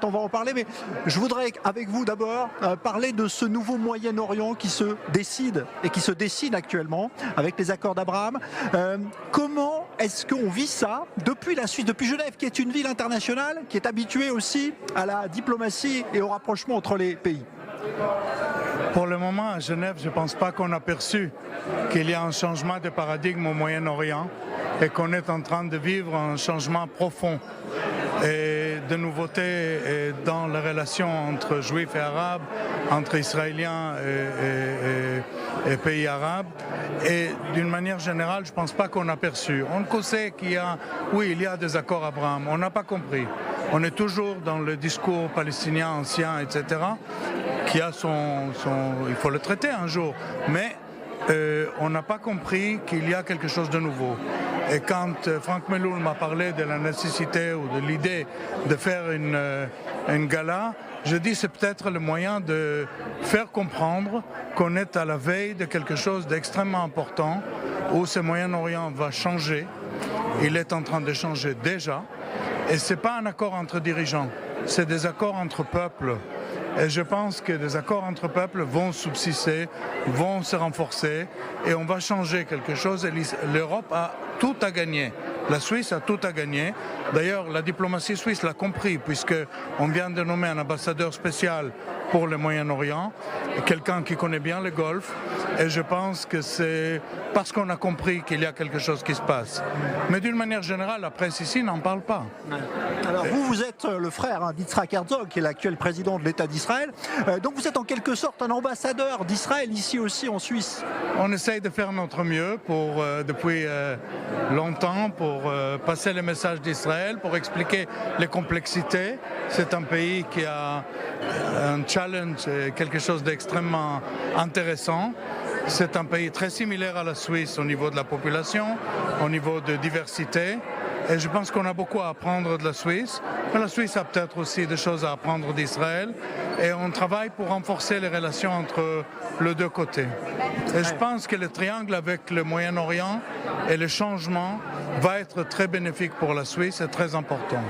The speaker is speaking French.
On va en parler, mais je voudrais avec vous d'abord parler de ce nouveau Moyen-Orient qui se décide et qui se dessine actuellement avec les accords d'Abraham. Comment est-ce qu'on vit ça depuis la Suisse, depuis Genève, qui est une ville internationale, qui est habituée aussi à la diplomatie et au rapprochement entre les pays? Pour le moment, à Genève, je ne pense pas qu'on a perçu qu'il y a un changement de paradigme au Moyen-Orient et qu'on est en train de vivre un changement profond et de nouveautés dans les relations entre Juifs et Arabes, entre Israéliens et pays arabes. Et d'une manière générale, je ne pense pas qu'on a perçu. On sait qu'il y a, oui, il y a des accords Abraham, on n'a pas compris. On est toujours dans le discours palestinien ancien, etc., qui a il faut le traiter un jour. Mais on n'a pas compris qu'il y a quelque chose de nouveau. Et quand Franck Meloul m'a parlé de la nécessité ou de l'idée de faire une gala, je dis c'est peut-être le moyen de faire comprendre qu'on est à la veille de quelque chose d'extrêmement important, où ce Moyen-Orient va changer. Il est en train de changer déjà. Et ce n'est pas un accord entre dirigeants, c'est des accords entre peuples. Et je pense que des accords entre peuples vont subsister, vont se renforcer et on va changer quelque chose. Et l'Europe a tout à gagner. La Suisse a tout à gagner. D'ailleurs, la diplomatie suisse l'a compris puisqu'on vient de nommer un ambassadeur spécial pour le Moyen-Orient, quelqu'un qui connaît bien le Golfe. Et je pense que c'est parce qu'on a compris qu'il y a quelque chose qui se passe. Mais d'une manière générale, la presse ici n'en parle pas. Alors vous êtes le frère d'Yitzhak Herzog, qui est l'actuel président de l'État d'Israël. Donc vous êtes en quelque sorte un ambassadeur d'Israël ici aussi en Suisse. On essaye de faire notre mieux depuis longtemps pour passer le message d'Israël, pour expliquer les complexités. C'est un pays qui a un challenge, quelque chose d'extrêmement intéressant. C'est un pays très similaire à la Suisse au niveau de la population, au niveau de diversité. Et je pense qu'on a beaucoup à apprendre de la Suisse. Mais la Suisse a peut-être aussi des choses à apprendre d'Israël. Et on travaille pour renforcer les relations entre les deux côtés. Et je pense que le triangle avec le Moyen-Orient et le changement va être très bénéfique pour la Suisse et très important.